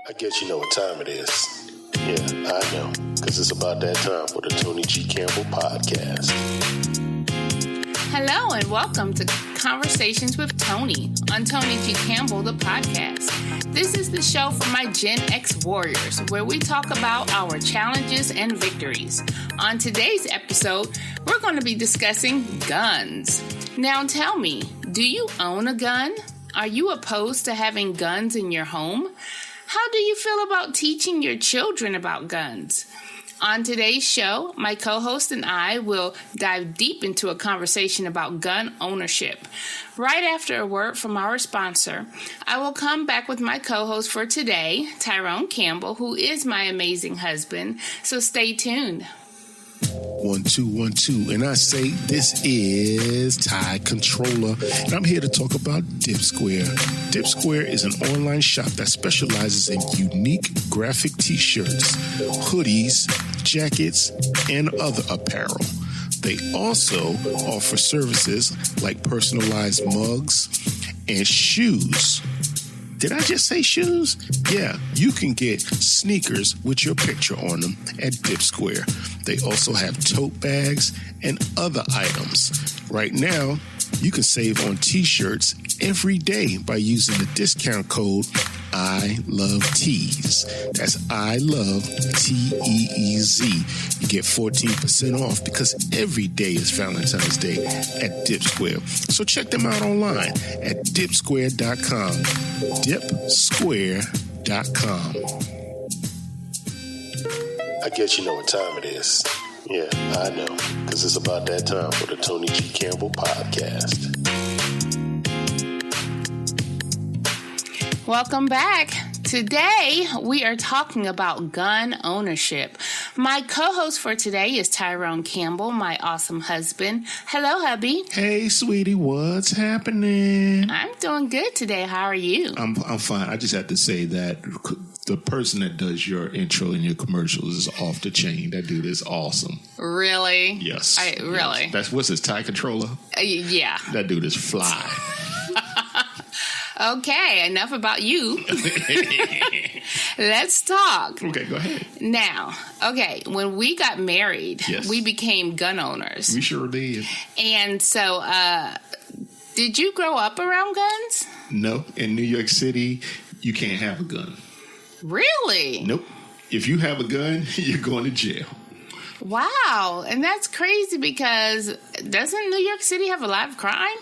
I guess you know what time it is. Yeah, I know, because it's about that time for the Toni G. Campbell podcast. Hello and welcome to Conversations with Toni on Toni G. Campbell, the podcast. This is the show for my Gen X warriors, where we talk about our challenges and victories. On today's episode, we're going to be discussing guns. Now tell me, do you own a gun? Are you opposed to having guns in your home? How do you feel about teaching your children about guns? On today's show, my co-host and I will dive deep into a conversation about gun ownership. Right after a word from our sponsor, I will come back with my co-host for today, Tyrone Campbell, who is my amazing husband. So stay tuned. 1, 2, 1, 2, and I say this is Ty Controller, and I'm here to talk about Dip Square. Dip Square is an online shop that specializes in unique graphic t-shirts, hoodies, jackets, and other apparel. They also offer services like personalized mugs and shoes. Did I just say shoes? Yeah, you can get sneakers with your picture on them at Dip Square. They also have tote bags and other items. Right now, you can save on t-shirts every day by using the discount code I Love Tees. That's I Love Teez. You get 14% off because every day is Valentine's Day at Dip Square. So check them out online at dipsquare.com. Dipsquare.com. I guess you know what time it is. Yeah, I know, because it's about that time for the Toni G. Campbell podcast. Welcome back. Today, we are talking about gun ownership. My co-host for today is Tyrone Campbell, my awesome husband. Hello, hubby. Hey, sweetie, what's happening? I'm doing good today. How are you? I'm fine. I just have to say that the person that does your intro and your commercials is off the chain. That dude is awesome. Really? Yes. Really? Yes. That's what's his Ty Controller? Yeah. That dude is fly. Okay, enough about you. Let's talk. Okay, go ahead. Now, when we got married, yes, we became gun owners. We sure did. And so, did you grow up around guns? No. In New York City, you can't have a gun. Really? Nope. If you have a gun, you're going to jail. Wow. And that's crazy because doesn't New York City have a lot of crime?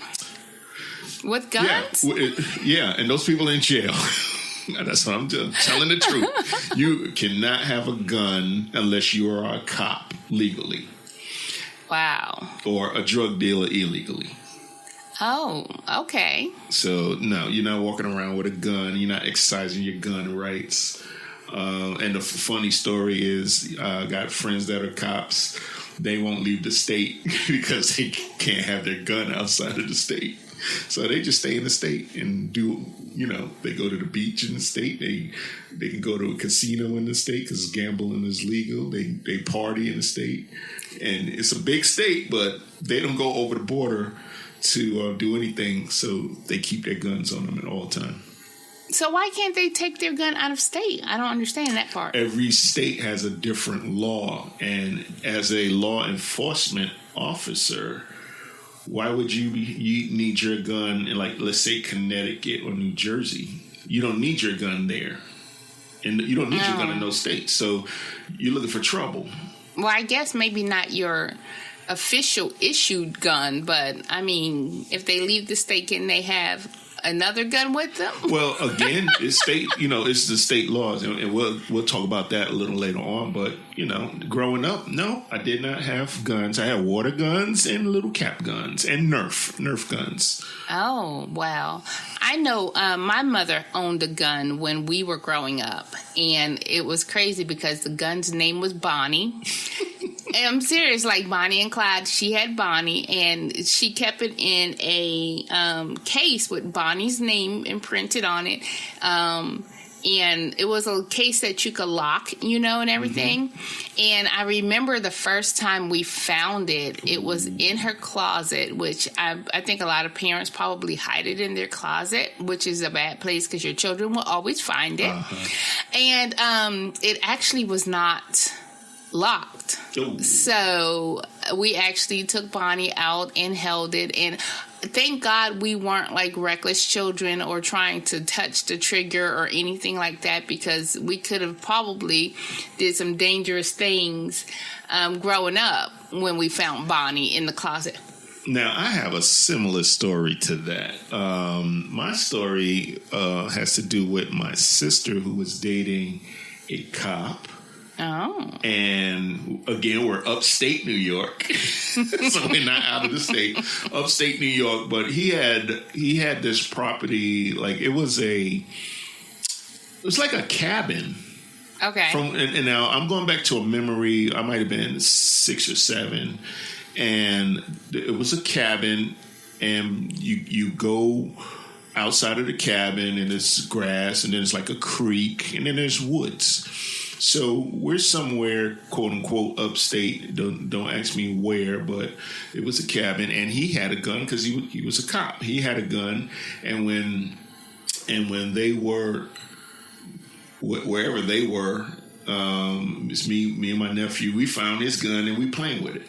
With guns? Yeah, and those people in jail. That's what I'm doing. Telling the truth. You cannot have a gun unless you are a cop legally. Wow. Or a drug dealer illegally. Oh, okay. So, no, you're not walking around with a gun. You're not exercising your gun rights. And the funny story is, I got friends that are cops. They won't leave the state because they can't have their gun outside of the state. So they just stay in the state and do, they go to the beach in the state. They can go to a casino in the state because gambling is legal. They party in the state. And it's a big state, but they don't go over the border to do anything. So they keep their guns on them at all times. So why can't they take their gun out of state? I don't understand that part. Every state has a different law. And as a law enforcement officer, why would you need your gun in, like, let's say Connecticut or New Jersey? You don't need your gun there. And you don't need your gun in those states. So you're looking for trouble. Well, I guess maybe not your official issued gun, but, I mean, if they leave the state, can they have another gun with them? Well, again, it's state, it's the state laws, and we'll talk about that a little later on. But growing up, no, I did not have guns. I had water guns and little cap guns and Nerf guns. Oh, wow. I know my mother owned a gun when we were growing up, and it was crazy because the gun's name was Bonnie. And I'm serious, like Bonnie and Clyde. She had Bonnie, and she kept it in a case with Bonnie's name imprinted on it. and it was a case that you could lock, and everything. Mm-hmm. And I remember the first time we found it, it was in her closet, which I think a lot of parents probably hide it in their closet, which is a bad place because your children will always find it. And it actually was not locked. Ooh. So we actually took Bonnie out and held it, and thank God we weren't like reckless children or trying to touch the trigger or anything like that, because we could have probably did some dangerous things growing up when we found Bonnie in the closet. Now, I have a similar story to that. My story has to do with my sister who was dating a cop. Oh. And again, we're upstate New York, so we're not out of the state. Upstate New York, but he had this property, like it was like a cabin. Okay. And now I'm going back to a memory. I might have been 6 or 7, and it was a cabin, and you go outside of the cabin, and it's grass, and then it's like a creek, and then there's woods. So we're somewhere, quote unquote, upstate. Don't ask me where, but it was a cabin, and he had a gun because he was a cop. He had a gun, and when they were wherever they were, it's me and my nephew. We found his gun and we playing with it.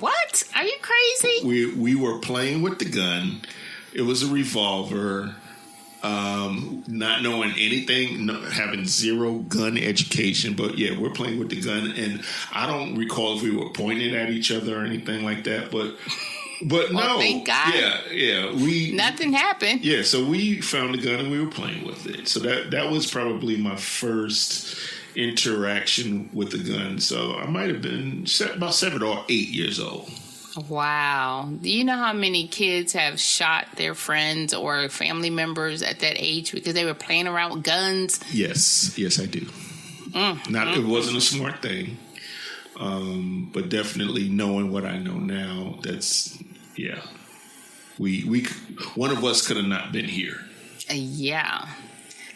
What? Are you crazy? We were playing with the gun. It was a revolver. Not knowing anything, having zero gun education, but yeah, we're playing with the gun, and I don't recall if we were pointing at each other or anything like that, but no. Thank God. Yeah. Nothing happened. Yeah, so we found the gun and we were playing with it. So that was probably my first interaction with the gun. So I might have been about 7 or 8 years old. Wow. Do you know how many kids have shot their friends or family members at that age because they were playing around with guns? Yes, I do. It wasn't a smart thing, but definitely knowing what I know now, we one of us could have not been here. Yeah.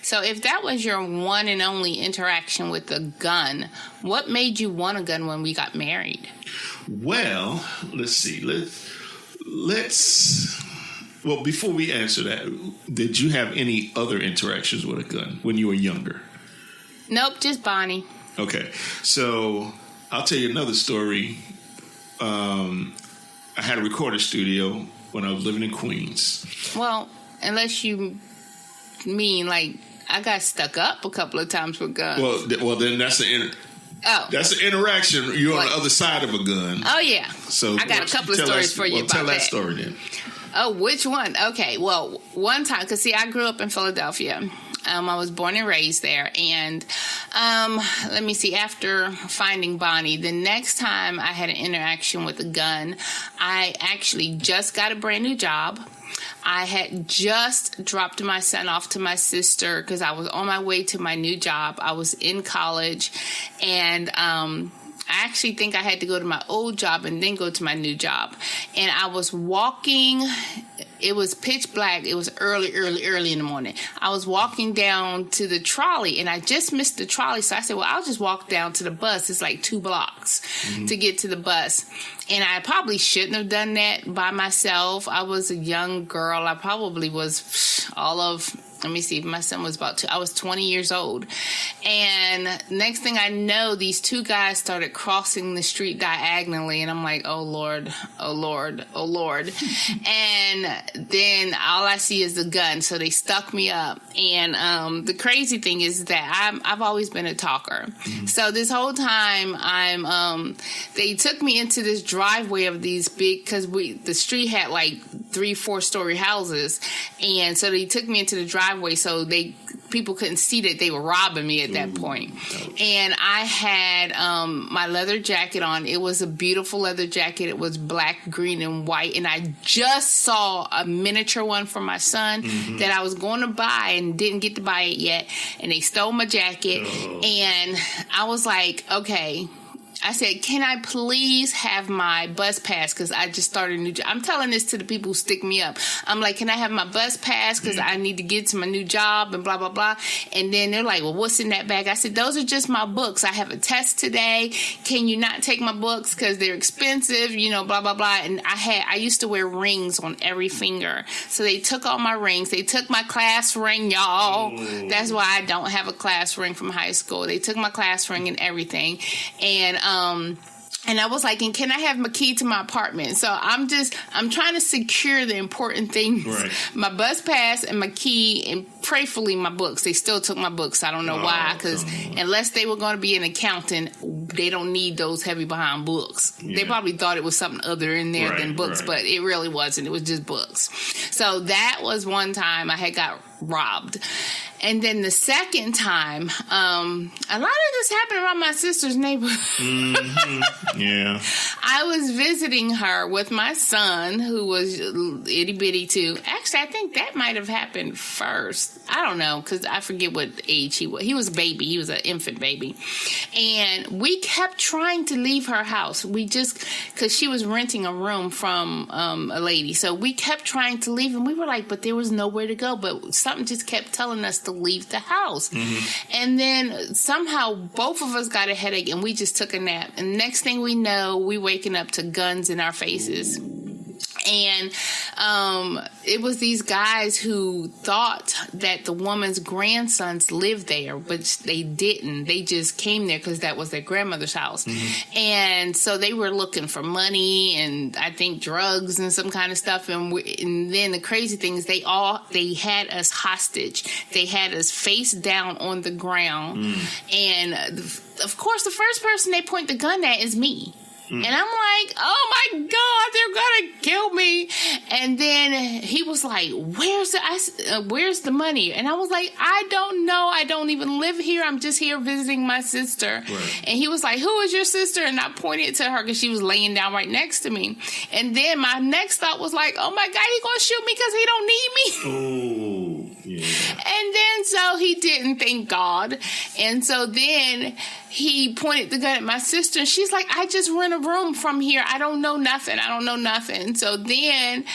So if that was your one and only interaction with a gun, what made you want a gun when we got married? Well, let's see. Well, before we answer that, did you have any other interactions with a gun when you were younger? Nope, just Bonnie. Okay. So I'll tell you another story. I had a recording studio when I was living in Queens. Well, unless you mean like I got stuck up a couple of times with guns. Well, then that's that's an interaction. You're on the other side of a gun. Oh yeah. So I got a couple of stories for you about that. Tell that story then. Oh, which one? Okay. Well, one time, because see, I grew up in Philadelphia. I was born and raised there, and let me see. After finding Bonnie, the next time I had an interaction with a gun, I actually just got a brand new job. I had just dropped my son off to my sister because I was on my way to my new job. I was in college, and I actually think I had to go to my old job and then go to my new job. And I was walking. It was pitch black. It was early in the morning. I was walking down to the trolley, and I just missed the trolley. So I said, well, I'll just walk down to the bus. It's like 2 blocks to get to the bus. And I probably shouldn't have done that by myself. I was a young girl. I probably was let me see, my son was about 2. I was 20 years old. And next thing I know, these 2 guys started crossing the street diagonally. And I'm like, oh, Lord, oh, Lord, oh, Lord. And then all I see is the gun. So they stuck me up. And the crazy thing is that I've always been a talker. Mm-hmm. So this whole time they took me into this driveway of these big, because the street had like 3-4 story houses. And so they took me into the driveway so people couldn't see that they were robbing me at that point. And I had my leather jacket on. It was a beautiful leather jacket. It was black, green, and white. And I just saw a miniature one for my son that I was going to buy and didn't get to buy it yet. And they stole my jacket. And I was like, okay, I said, can I please have my bus pass? Because I just started a new job. I'm telling this to the people who stick me up. I'm like, can I have my bus pass? Because I need to get to my new job and blah, blah, blah. And then they're like, well, what's in that bag? I said, those are just my books. I have a test today. Can you not take my books because they're expensive? Blah, blah, blah. And I used to wear rings on every finger. So they took all my rings. They took my class ring, y'all. That's why I don't have a class ring from high school. They took my class ring and everything. And I was like, and can I have my key to my apartment? So I'm trying to secure the important things. Right. My bus pass and my key, and prayerfully my books. They still took my books. I don't know why, because unless they were going to be an accountant, they don't need those heavy behind books. Yeah. They probably thought it was something other in there than books, but it really wasn't. It was just books. So that was one time I had got robbed. And then the second time, a lot of this happened around my sister's neighborhood. Mm-hmm. Yeah. I was visiting her with my son, who was itty bitty too. Actually, I think that might have happened first. I don't know, because I forget what age he was. He was a baby. He was an infant baby. And we kept trying to leave her house. Because she was renting a room from a lady. So we kept trying to leave, and we were like, but there was nowhere to go. But something just kept telling us to leave the house. Mm-hmm. And then somehow both of us got a headache, and we just took a nap. And next thing we know, we waking up to guns in our faces. And it was these guys who thought that the woman's grandsons lived there, but they didn't. They just came there because that was their grandmother's house. Mm-hmm. And so they were looking for money and I think drugs and some kind of stuff. And then the crazy thing is they had us hostage. They had us face down on the ground. Mm. And of course, the first person they point the gun at is me. And I'm like, oh my God, they're gonna kill me. And then he was like, where's the money? And I was like, I don't know. I don't even live here. I'm just here visiting my sister. Right. And he was like, who is your sister? And I pointed to her because she was laying down right next to me. And then my next thought was like, oh my God, he's gonna shoot me because he don't need me. Oh, yeah. And then so he didn't, thank God. And so then he pointed the gun at my sister, and she's like, I just rent a room from here. I don't know nothing. So then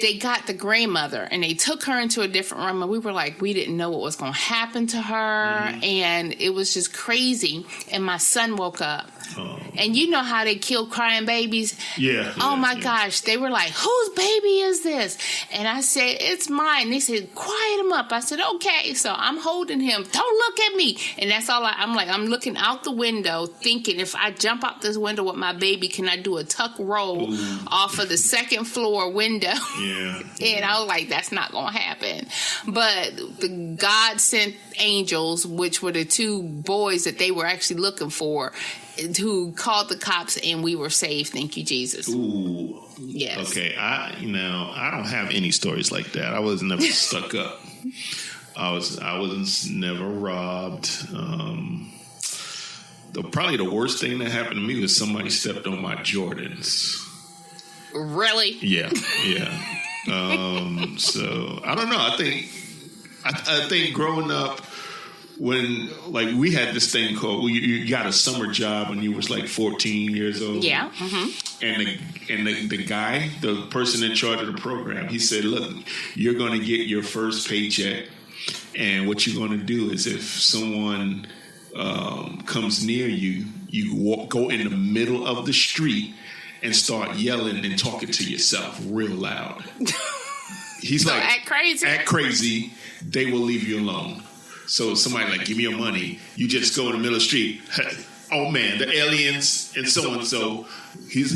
they got the grandmother, and they took her into a different room, and we were like, we didn't know what was going to happen to her, and it was just crazy. And my son woke up. Oh. And you know how they kill crying babies? Yeah. Oh, my gosh. They were like, whose baby is this? And I said, it's mine. They said, quiet him up. I said, okay. So I'm holding him. Don't look at me. And that's all I'm looking out the window thinking, if I jump out this window with my baby, can I do a tuck roll off of the second floor window? Yeah. And I was like, that's not going to happen. But the God sent angels, which were the two boys that they were actually looking for, who called the cops, and we were saved. Thank you, Jesus. Ooh. Yes. Okay. I don't have any stories like that. I was never stuck up. I was never robbed. Probably the worst thing that happened to me was somebody stepped on my Jordans. Really? Yeah. So I don't know. I think growing up, when we had this thing called, you got a summer job when you was like 14 years old. Yeah. Mm-hmm. And the guy, the person in charge of the program, he said, look, you're going to get your first paycheck. And what you're going to do is if someone comes near you, go in the middle of the street and start yelling and talking to yourself real loud. He's so like, act crazy. They will leave you alone. So somebody like, give me your money. You just go in the middle of the street. Oh man, the aliens and so and so. He was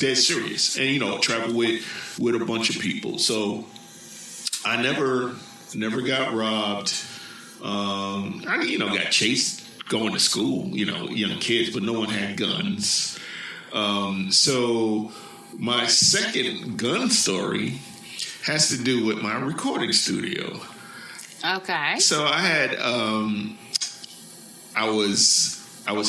dead serious, and traveled with a bunch of people. So I never got robbed. I got chased going to school. Young kids, but no one had guns. So my second gun story has to do with my recording studio. Okay. So I had, I was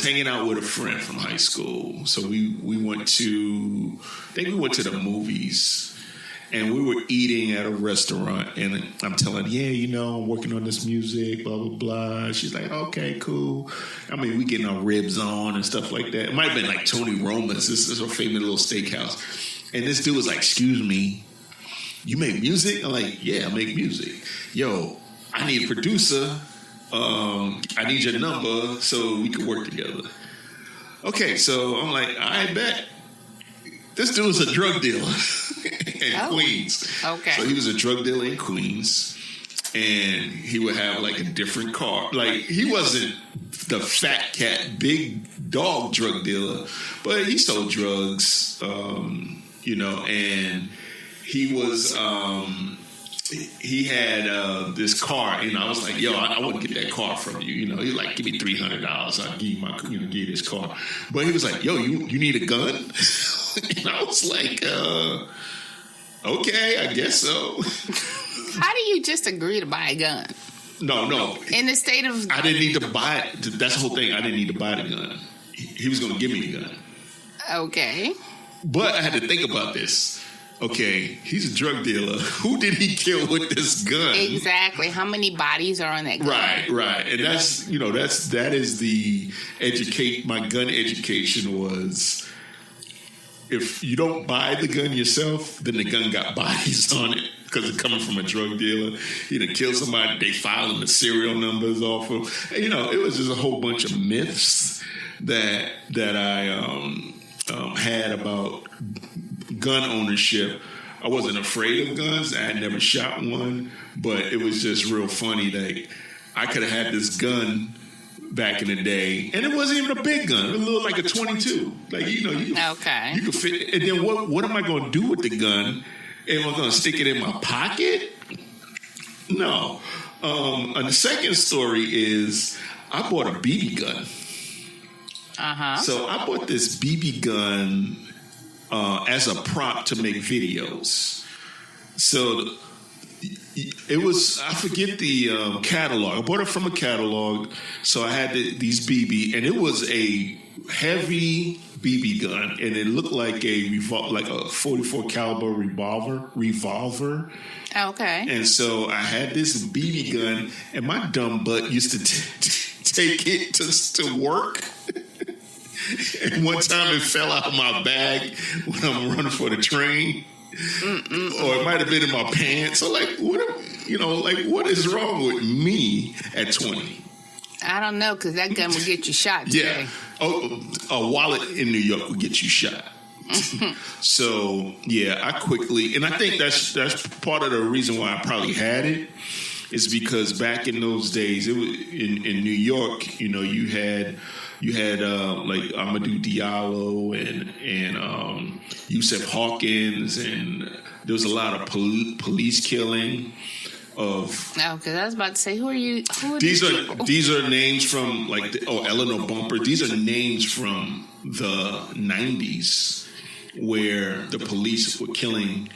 hanging out with a friend from high school. So we went to the movies, And we were eating at a restaurant, and I'm telling her, yeah, I'm working on this music, blah, blah, blah. She's like, okay, cool. I mean, we getting our ribs on and stuff like that. It might have been like Tony Roma's. This is her favorite little steakhouse. And this dude was like, excuse me, you make music? I'm like, yeah, I make music. Yo, I need a producer. I need your number so we can work together. Okay, so I'm like, I bet. This dude was a drug dealer in Queens. Okay. So he was a drug dealer in Queens, and he would have like a different car. Like, he wasn't the fat cat, big dog drug dealer, but he sold drugs, and he was, he had this car, and I was like, yo, I wouldn't get that car from you. He was like, give me $300. I'll give you give you this car. But he was like, yo, you need a gun? And I was like, okay, I guess so. How do you just agree to buy a gun? No. In the state of... I didn't need to buy it. That's the whole thing. I didn't need to buy the gun. He was going to give me the gun. Okay. But I had to think about this. Okay, he's a drug dealer. Who did he kill with this gun? Exactly. How many bodies are on that gun? Right. And that is the my gun education was... If you don't buy the gun yourself, then the gun got bodies on it because it's coming from a drug dealer. He done killed somebody. They filing the serial numbers off of. It was just a whole bunch of myths that I had about gun ownership. I wasn't afraid of guns. I had never shot one, but it was just real funny that I could have had this gun back in the day, and it wasn't even a big gun. It looked like a 22. Like, you could fit. And then what am I going to do with the gun? Am I going to stick it in my pocket? No. And the second story is I bought a BB gun. Uh-huh. So I bought this BB gun as a prop to make videos. So it was, I forget the catalog. I bought it from a catalog. So I had these BB, and it was a heavy BB gun, and it looked like a 44 caliber revolver. Okay. And so I had this BB gun, and my dumb butt used to take it to work. And one time it fell out of my bag when I'm running for the train. Or it might have been in my pants. So what is wrong with me at 20? I don't know, because that gun would get you shot today. Yeah. A wallet in New York would get you shot. So, yeah, I quickly, and I think that's part of the reason why I probably had it, is because back in those days, it was in New York, you had like Amadou Diallo and Yusuf Hawkins, and there was a lot of police killing of. Because I was about to say, who are you? These are names from Eleanor Bumper. These are names from the 90s where the police were killing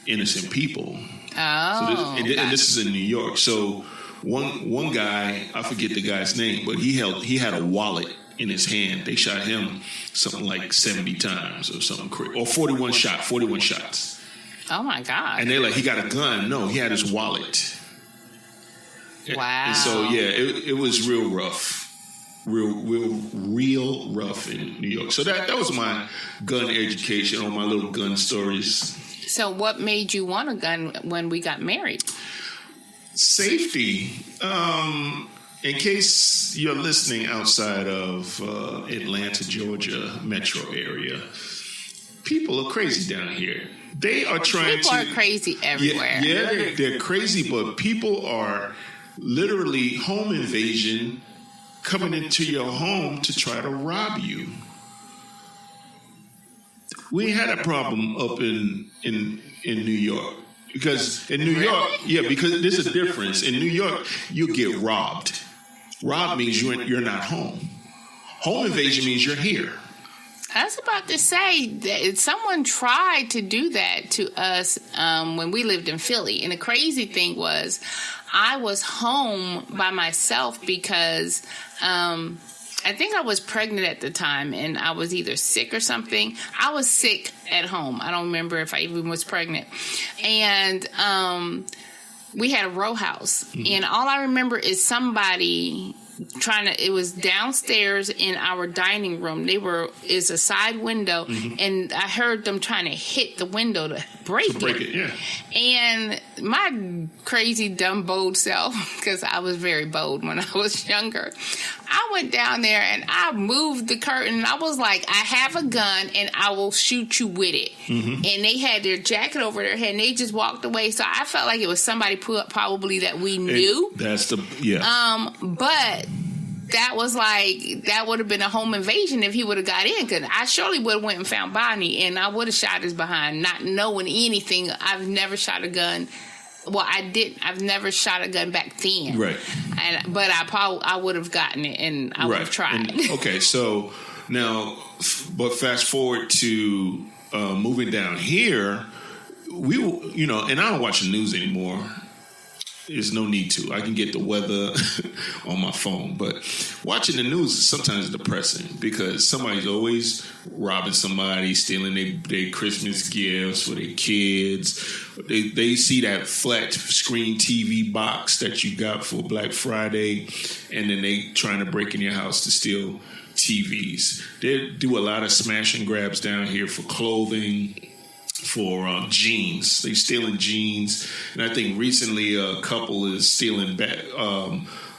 innocent people. Oh, so this is in New York. So one guy, I forget the guy's name, but he had a wallet in his hand. They shot him something like 70 times or something crazy, or 41 shots. Oh my God! And they're like, he got a gun. No, he had his wallet. Wow. And so it was real rough. Real rough in New York. So that was my gun education, on my little gun stories. So what made you want a gun when we got married? Safety. In case you're listening outside of Atlanta, Georgia metro area, people are crazy down here. They are trying People are crazy everywhere. Yeah, they're crazy, but people are literally home invasion, coming into your home to try to rob you. We had a problem up in New York. Because in New York, because there's a difference. In New York, you get robbed. Robbed means you're not home. Home invasion means you're here. I was about to say that someone tried to do that to us when we lived in Philly. And the crazy thing was I was home by myself because I I think I was pregnant at the time, and I was either sick or something. I was sick at home. I don't remember if I even was pregnant. And we had a row house. Mm-hmm. And all I remember is somebody it was downstairs in our dining room. Is a side window, mm-hmm. and I heard them trying to hit the window to break it. Yeah. And my crazy, dumb, bold self, because I was very bold when I was younger, I went down there and I moved the curtain. I was like, I have a gun and I will shoot you with it. Mm-hmm. And they had their jacket over their head and they just walked away. So I felt like it was somebody probably that we knew. But that would have been a home invasion if he would have got in, because I surely would have went and found Bonnie and I would have shot his behind, not knowing anything. I've never shot a gun. Well, I've never shot a gun back then. Right. But I would have gotten it and I would have tried. Okay, so now, but fast forward to moving down here, and I don't watch the news anymore. There's no need to. I can get the weather on my phone. But watching the news is sometimes depressing because somebody's always robbing somebody, stealing their Christmas gifts for their kids. They see that flat screen TV box that you got for Black Friday, and then they trying to break in your house to steal TVs. They do a lot of smash and grabs down here for clothing, for jeans. They're stealing jeans. And I think recently a couple is stealing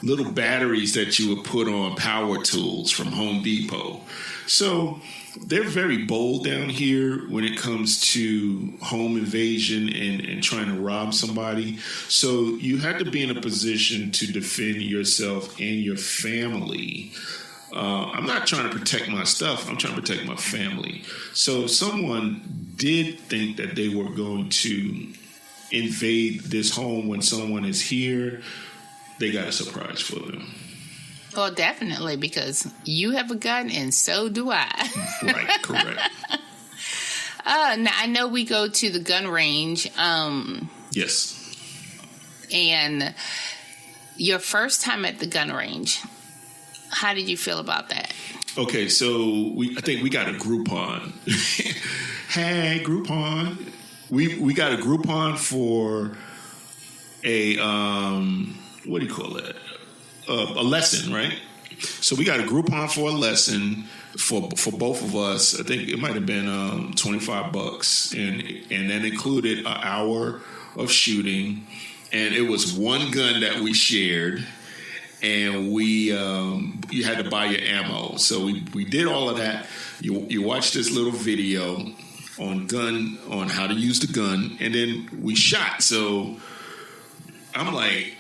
little batteries that you would put on power tools from Home Depot. So they're very bold down here when it comes to home invasion and trying to rob somebody. So you have to be in a position to defend yourself and your family. I'm not trying to protect my stuff. I'm trying to protect my family. So if someone did think that they were going to invade this home when someone is here, they got a surprise for them. Well, definitely, because you have a gun and so do I. Right, correct. Now, I know we go to the gun range. Yes. And your first time at the gun range, how did you feel about that? Okay, so I think we got a Groupon. Hey, Groupon. We got a Groupon for a what do you call it? A lesson, right? So we got a Groupon for a lesson for both of us. I think it might have been $25, and that included an hour of shooting, and it was one gun that we shared. And you had to buy your ammo. So we did all of that. You watched this little video on how to use the gun, and then we shot. So I'm like,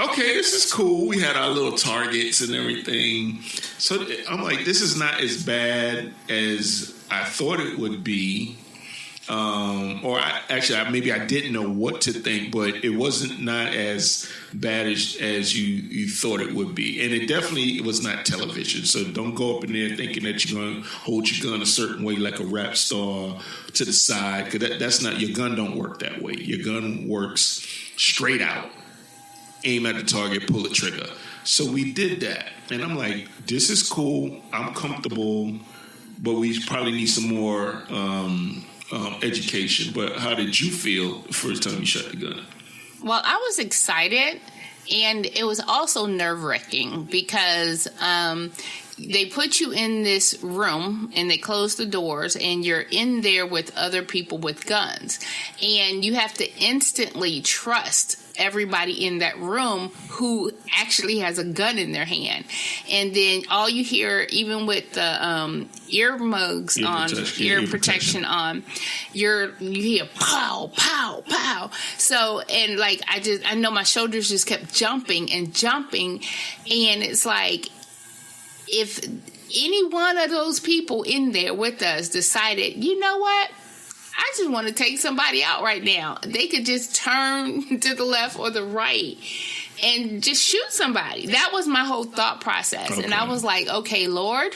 okay, this is cool. We had our little targets and everything. So I'm like, this is not as bad as I thought it would be. Maybe I didn't know what to think, but it wasn't not as bad as you thought it would be. And it definitely was not television. So don't go up in there thinking that you're going to hold your gun a certain way like a rap star to the side, because that's not, your gun don't work that way. Your gun works straight out. Aim at the target, pull the trigger. So we did that. And I'm like, this is cool. I'm comfortable, but we probably need some more education. But how did you feel the first time you shot the gun? Well, I was excited, and it was also nerve-wracking because they put you in this room and they close the doors, and you're in there with other people with guns, and you have to instantly trust everybody in that room who actually has a gun in their hand. And then all you hear, even with the ear protection on, you hear pow, pow, pow. So, and like, I know my shoulders just kept jumping, and it's like, if any one of those people in there with us decided, you know what? I just want to take somebody out right now, they could just turn to the left or the right and just shoot somebody. That was my whole thought process. Okay. And I was like, okay, Lord,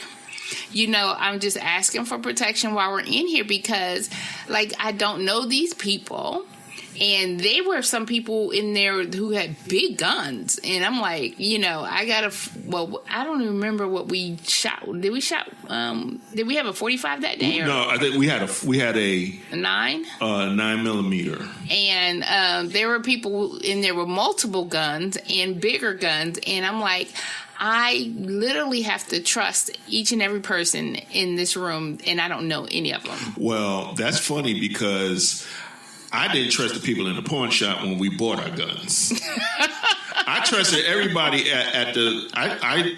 I'm just asking for protection while we're in here, because like, I don't know these people. And there were some people in there who had big guns. And I'm like, I don't even remember what we shot. Did we have a 45 that day? No, I think we had a 9? 9mm. And there were people in there with multiple guns and bigger guns. And I'm like, I literally have to trust each and every person in this room, and I don't know any of them. Well, that's funny because I didn't trust the people in the pawn shop when we bought our guns. I trusted everybody at the...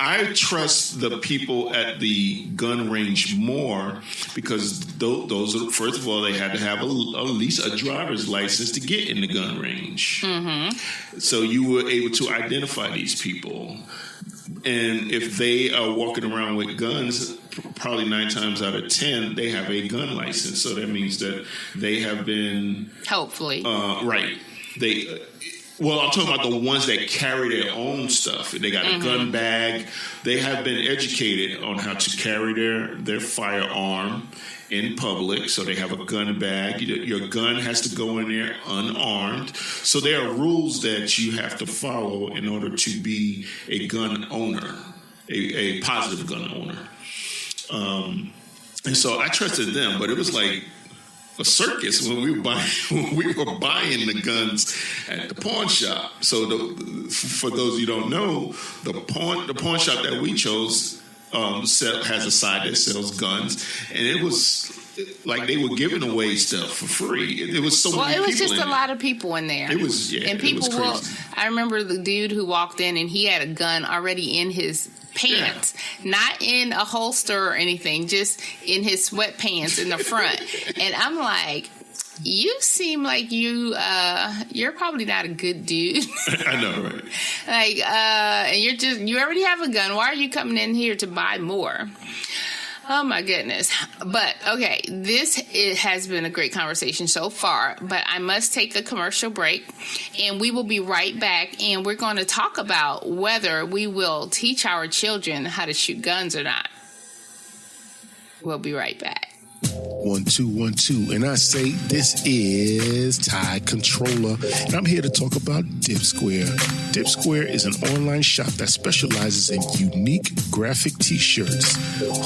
I trust the people at the gun range more because those are, first of all, they had to have at least a driver's license to get in the gun range. Mm-hmm. So you were able to identify these people. And if they are walking around with guns, probably 9 times out of 10, they have a gun license. So that means that they have been... Hopefully. Right. Well, I'm talking about the ones that carry their own stuff. They got a gun bag. They have been educated on how to carry their firearm in public. So they have a gun bag. Your gun has to go in there unarmed. So there are rules that you have to follow in order to be a gun owner, a positive gun owner. And so I trusted them, but it was like a circus when we were buying the guns at the pawn shop. So for those you don't know, the pawn shop that we chose has a side that sells guns, and it was like they were giving away stuff for free. It was so many people. Well, it was just a lot of people in there. It was, yeah, and people it was crazy. I remember the dude who walked in and he had a gun already in his pants, not in a holster or anything, just in his sweatpants in the front. And I'm like, you seem like you're probably not a good dude. I know, right? And you already have a gun. Why are you coming in here to buy more? Oh my goodness. But okay, it has been a great conversation so far, but I must take a commercial break and we will be right back, and we're going to talk about whether we will teach our children how to shoot guns or not. We'll be right back. 1 2 1 2, and I say this is Ty Controller, and I'm here to talk about Dip Square. Dip Square is an online shop that specializes in unique graphic t-shirts,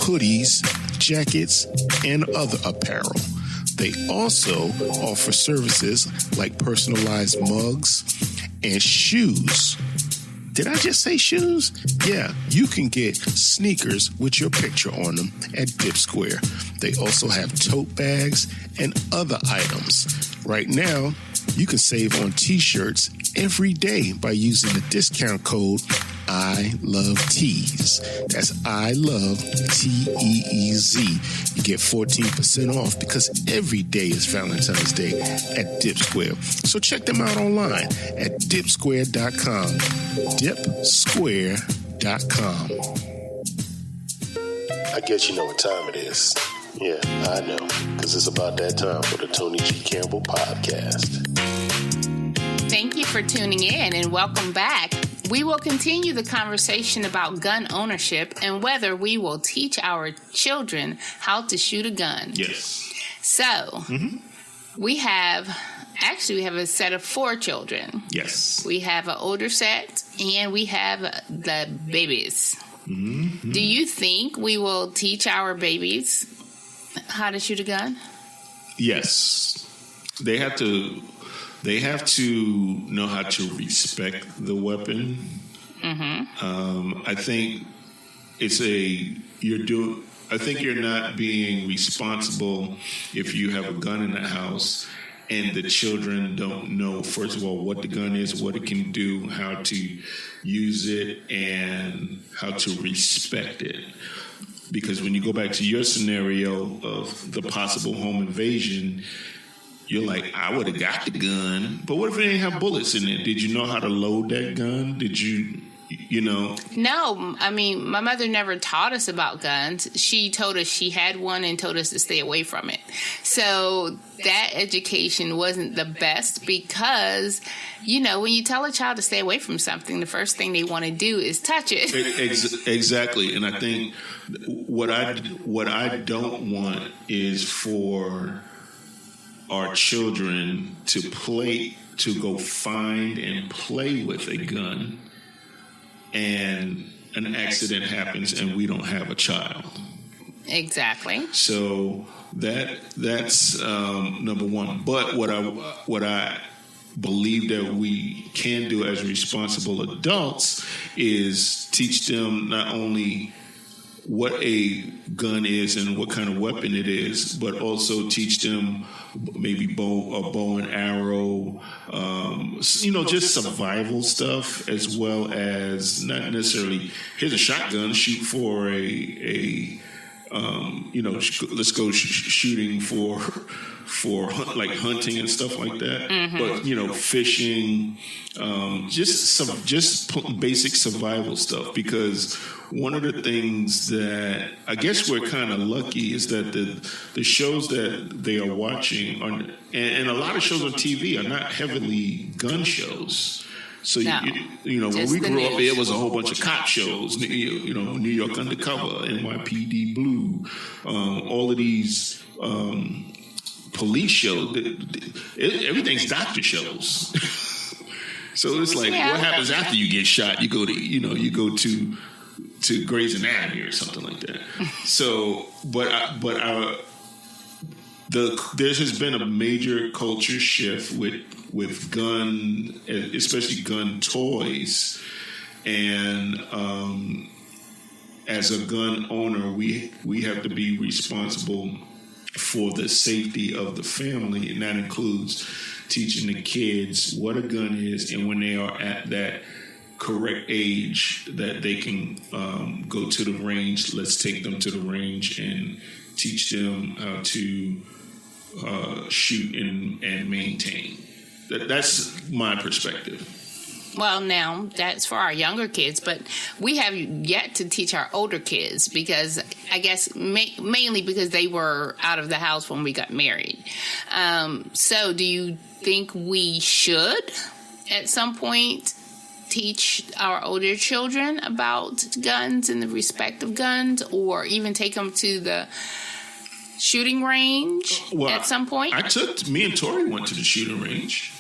hoodies, jackets, and other apparel. They also offer services like personalized mugs and shoes. Did I just say shoes? Yeah, you can get sneakers with your picture on them at Dip Square. They also have tote bags and other items. Right now, you can save on t-shirts every day by using the discount code I Love Tees. That's I Love TEEZ. You get 14% off because every day is Valentine's Day at Dip Square. So check them out online at dipsquare.com. Dipsquare.com. I guess you know what time it is. Yeah, I know, because it's about that time for the Toni G. Campbell podcast. Thank you for tuning in and welcome back. We will continue the conversation about gun ownership and whether we will teach our children how to shoot a gun. Yes. So, we have a set of 4 children. Yes. We have an older set and we have the babies. Mm-hmm. Do you think we will teach our babies how to shoot a gun? Yes. They have to know how to respect the weapon. Mm-hmm. I think you're not being responsible if you have a gun in the house and the children don't know, first of all, what the gun is, what it can do, how to use it, and how to respect it. Because when you go back to your scenario of the possible home invasion, you're like, I would have got the gun, but what if it didn't have bullets in it? Did you know how to load that gun? Did you know? No, I mean, my mother never taught us about guns. She told us she had one and told us to stay away from it. So that education wasn't the best because, when you tell a child to stay away from something, the first thing they want to do is touch it. Exactly. And I think what I don't want is for our children to go find and play with a gun, and an accident happens and we don't have a child. Exactly. So that's number one. But what I believe that we can do as responsible adults is teach them not only what a gun is and what kind of weapon it is, but also teach them maybe a bow and arrow, just survival stuff, as well as not necessarily here's a shotgun, shoot for let's go shooting for like hunting and stuff like that. Mm-hmm. But fishing, just basic survival stuff. Because one of the things that I guess we're kind of lucky is that the shows that they are watching and a lot of shows on TV are not heavily gun shows. So, no, when we grew up, it was a whole bunch of cop shows, New York Undercover, NYPD Blue, all of these police shows. Everything's doctor shows. So it's like, what happens after you get shot? You go to Grey's Anatomy or something like that. So, there has been a major culture shift with gun, especially gun toys, and as a gun owner, we have to be responsible for the safety of the family, and that includes teaching the kids what a gun is, and when they are at that correct age that they can go to the range, let's take them to the range and teach them how to shoot and maintain. That's my perspective. Well, now that's for our younger kids, but we have yet to teach our older kids because I guess mainly because they were out of the house when we got married. So do you think we should at some point teach our older children about guns and the respect of guns, or even take them to the shooting range at some point? Me and Tori went to the shooting range.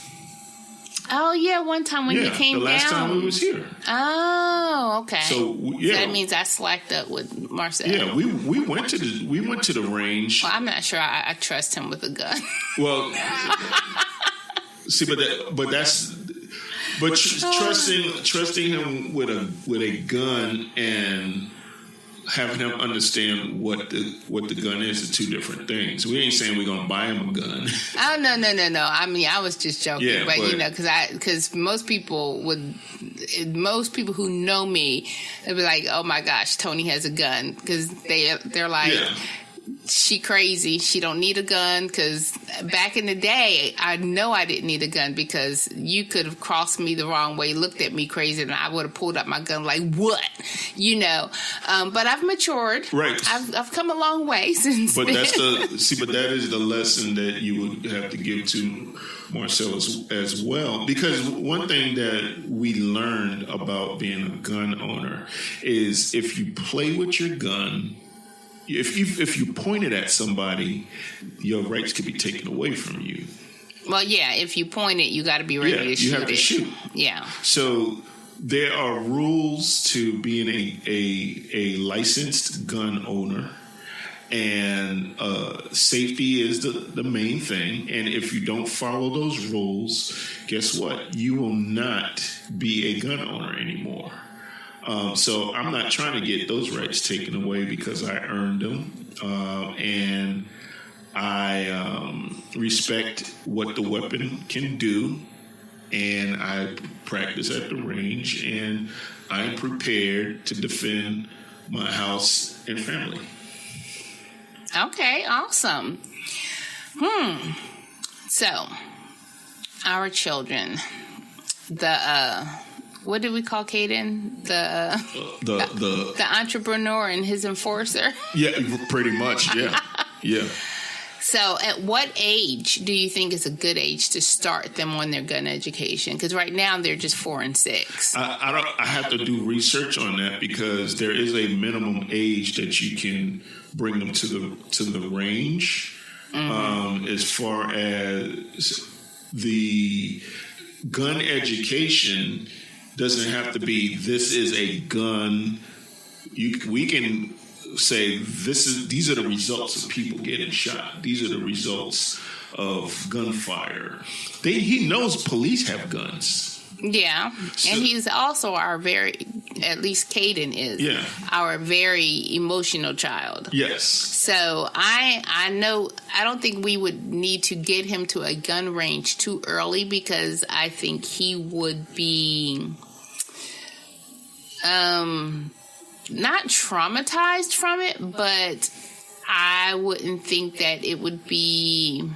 Oh, yeah, one time when you came down. The last time we was here. Oh, okay. So that means I slacked up with Marcel. Yeah, we went to the range. Well, I'm not sure I trust him with a gun. Well, see, trusting him with a gun and having him understand what the gun is are two different things. We ain't saying we're gonna buy him a gun. Oh no! I mean, I was just joking, but because most people who know me, they'd be like, "Oh my gosh, Toni has a gun," because they're like. Yeah. She crazy. She don't need a gun, because back in the day, I know I didn't need a gun because you could have crossed me the wrong way, looked at me crazy, and I would have pulled up my gun like, what? But I've matured. Right. I've come a long way since then. But that is the lesson that you would have to give to Marcel as well. Because one thing that we learned about being a gun owner is if you play with your gun, if you point it at somebody, your rights could be taken away from you. Well, yeah, if you point it, you got to be ready to shoot it. You have to shoot. Yeah. So there are rules to being a licensed gun owner, and safety is the main thing. And if you don't follow those rules, guess what? You will not be a gun owner anymore. So I'm not trying to get those rights taken away because I earned them. And I respect what the weapon can do. And I practice at the range. And I'm prepared to defend my house and family. Okay, awesome. So, our children, what do we call Caden? The entrepreneur and his enforcer? Yeah, pretty much, yeah. Yeah. So at what age do you think is a good age to start them on their gun education? Because right now they're just 4 and 6. I have to do research on that because there is a minimum age that you can bring them to the range. as far as the gun education doesn't have to be, this is a gun. We can say these are the results of people getting shot. These are the results of gunfire. He knows police have guns. Yeah, So, and he's also our at least Caden is, our very emotional child. Yes. So I know, I don't think we would need to get him to a gun range too early, because I think he would be not traumatized from it, but I wouldn't think that it would be...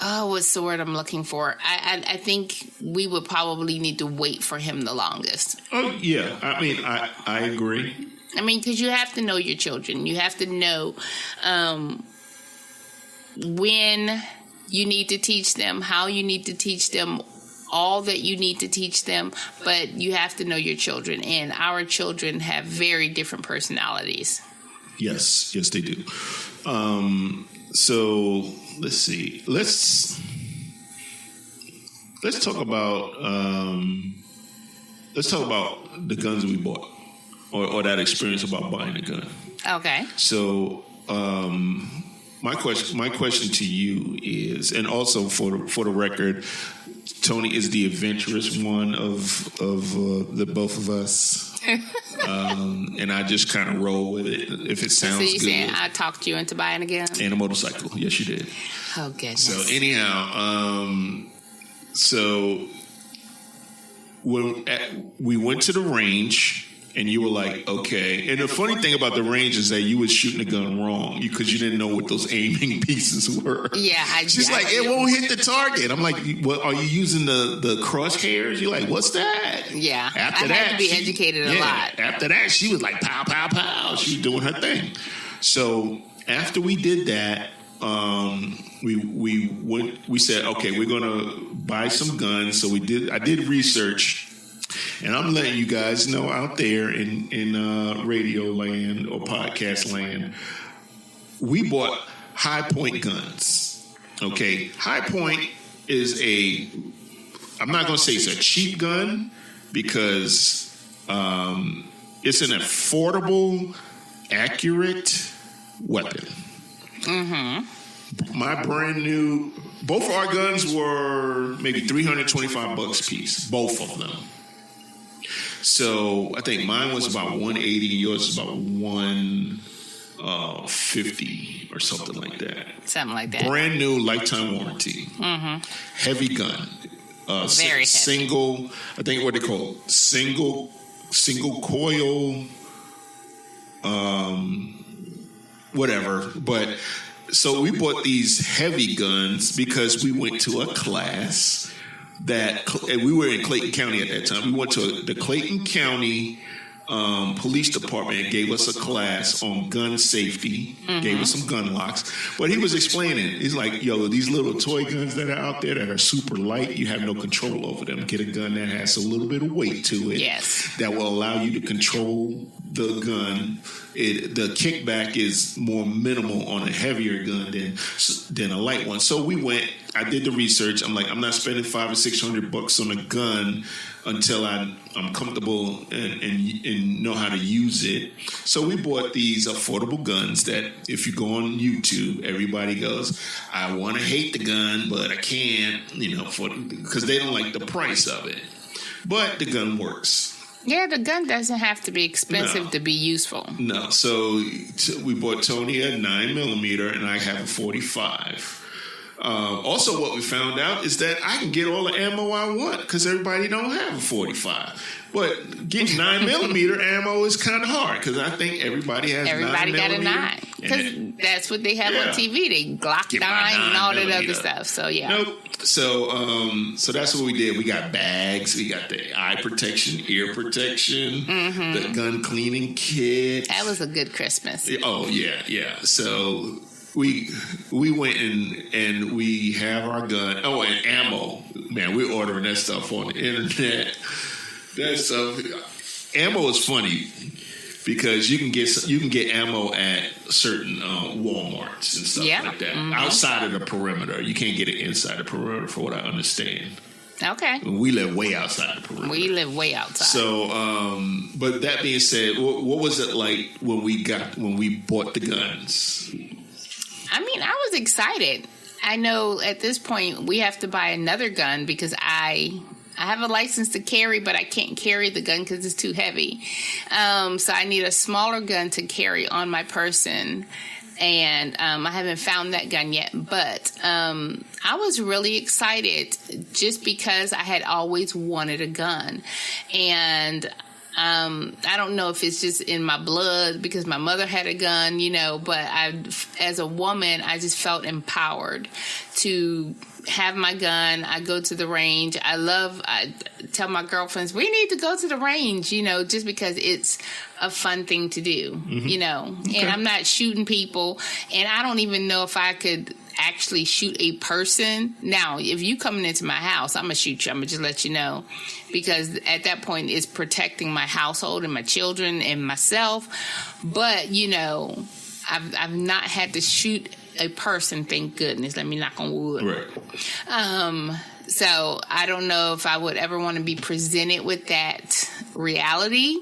Oh, what's the word I'm looking for? I think we would probably need to wait for him the longest. Oh, yeah. I mean, I agree. I mean, because you have to know your children. You have to know when you need to teach them, how you need to teach them, all that you need to teach them. But you have to know your children. And our children have very different personalities. Yes, they do. So let's see. Let's talk about the guns we bought, or that experience about buying a gun. Okay. So my question to you is, and also for the record, Toni is the adventurous one of the both of us. And I just kind of roll with it if it sounds good. So you saying I talked you into buying a gun? And a motorcycle. Yes, you did. Oh, goodness. So anyhow, so when we went to the range, and you were like, okay. And the funny thing about the range is that you was shooting the gun wrong because you didn't know what those aiming pieces were. Yeah. She's like, it won't hit the target. I'm like, what, are you using the crosshairs? You're like, what's that? Yeah. After I that, had to be educated a lot. After that, she was like, pow, pow, pow. She was doing her thing. So after we did that, we said, okay, we're going to buy some guns. So I did research. And I'm letting you guys know out there in radio land or podcast land, we bought High Point guns. Okay, High Point is I'm not going to say it's a cheap gun, because it's an affordable, accurate weapon. Mm-hmm. My brand new, both of our guns were maybe $325 a piece, both of them. So I think mine was about $180, and yours was about $150 or something like that. Something like that. Brand new, lifetime warranty. Mm-hmm. Heavy gun. Very heavy. Single. I think what they call it, single coil. Whatever. But so we bought these heavy guns because we went to a class. And we were in Clayton County at that time. We went to the Clayton County police department and gave us a class on gun safety, gave us some gun locks. But he was explaining, he's like, yo, these little toy guns that are out there that are super light, you have no control over them. Get a gun that has a little bit of weight to it, that will allow you to control the gun. The kickback is more minimal on a heavier gun than a light one. So we went, I did the research. I'm like, I'm not spending $500 or $600 on a gun until I'm comfortable and know how to use it. So we bought these affordable guns that if you go on YouTube, everybody goes, I want to hate the gun, but I can't, because they don't like the price of it. But the gun works. Yeah, the gun doesn't have to be expensive to be useful. No. So we bought Toni a 9mm, and I have a 45. Also, what we found out is that I can get all the ammo I want because everybody don't have a 45. But getting 9mm ammo is kind of hard because I think everybody has. Everybody got a 9 because that's what they have on TV. They Glock 9 and all that other stuff. So yeah. Nope. So that's what we did. We got bags. We got the eye protection, ear protection, the gun cleaning kit. That was a good Christmas. Oh yeah. So we went and we have our gun. Oh, and ammo. Man, we're ordering that stuff on the internet. That stuff. Ammo is funny because you can get ammo at certain Walmarts and stuff like that. Outside of the perimeter, you can't get it inside the perimeter, for what I understand. Okay. We live way outside the perimeter. We live way outside. So, but that being said, what was it like when we bought the guns? I mean, I was excited. I know at this point we have to buy another gun because I have a license to carry, but I can't carry the gun because it's too heavy. So I need a smaller gun to carry on my person. And I haven't found that gun yet. But I was really excited just because I had always wanted a gun. And I don't know if it's just in my blood because my mother had a gun, but as a woman, I just felt empowered to have my gun. I go to the range. I tell my girlfriends, we need to go to the range, just because it's a fun thing to do, Okay. And I'm not shooting people, and I don't even know if I could actually shoot a person. Now, if you coming into my house, I'm going to shoot you. I'm going to just let you know, because at that point it's protecting my household and my children and myself. But, I've not had to shoot a person, thank goodness. Let me knock on wood. Right. So I don't know if I would ever want to be presented with that reality,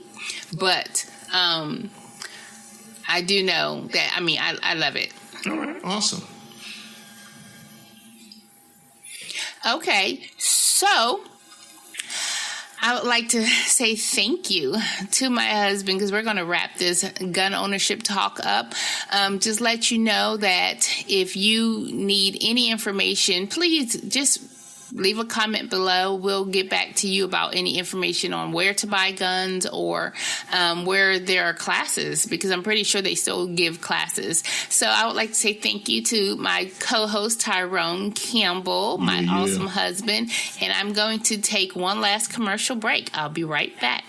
but I do know that, I love it. All right. Awesome. Okay, so I would like to say thank you to my husband, because we're going to wrap this gun ownership talk up. Just let you know that if you need any information, please just leave a comment below. We'll get back to you about any information on where to buy guns or where there are classes, because I'm pretty sure they still give classes. So I would like to say thank you to my co-host Tyrone Campbell, my awesome husband, and I'm going to take one last commercial break. I'll be right back.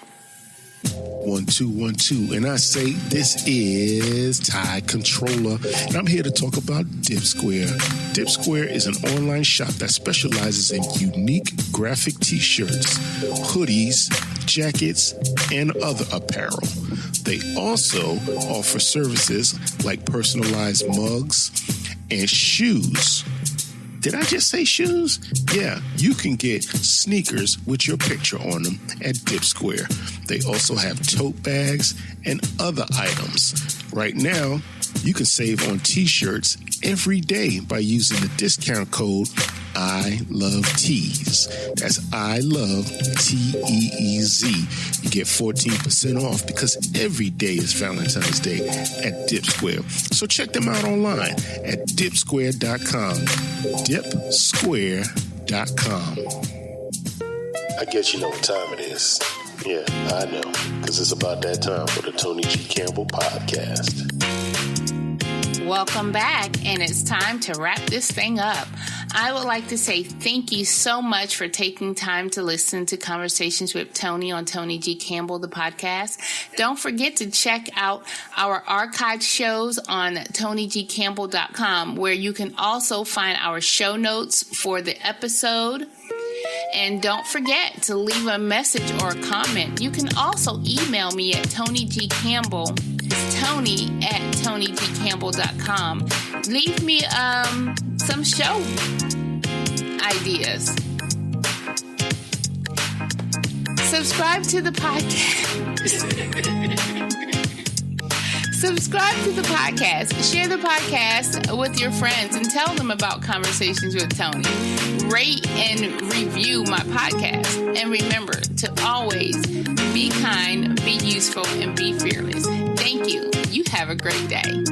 1 2 1 2, and I say this is Ty Controller, and I'm here to talk about Dip Square. Dip Square is an online shop that specializes in unique graphic t-shirts, hoodies, jackets, and other apparel. They also offer services like personalized mugs and shoes. Did I just say shoes? Yeah, you can get sneakers with your picture on them at Dip Square. They also have tote bags and other items. Right now, you can save on t-shirts every day by using the discount code I Love Tees. That's I Love TEEZ. You get 14% off because every day is Valentine's Day at Dip Square. So check them out online at dipsquare.com. Dipsquare.com. I guess you know what time it is. Yeah, I know, because it's about that time for the Toni G. Campbell podcast. Welcome back, and it's time to wrap this thing up. I would like to say thank you so much for taking time to listen to Conversations with Toni on Toni G. Campbell, the podcast. Don't forget to check out our archived shows on ToniGCampbell.com, where you can also find our show notes for the episode. And don't forget to leave a message or a comment. You can also email me at Toni G. Campbell. It's Toni at ToniGCampbell.com. Leave me some show ideas. Subscribe to the podcast. Subscribe to the podcast. Share the podcast with your friends and tell them about Conversations with Toni. Rate and review my podcast. And remember to always be kind, be useful, and be fearless. Thank you. You have a great day.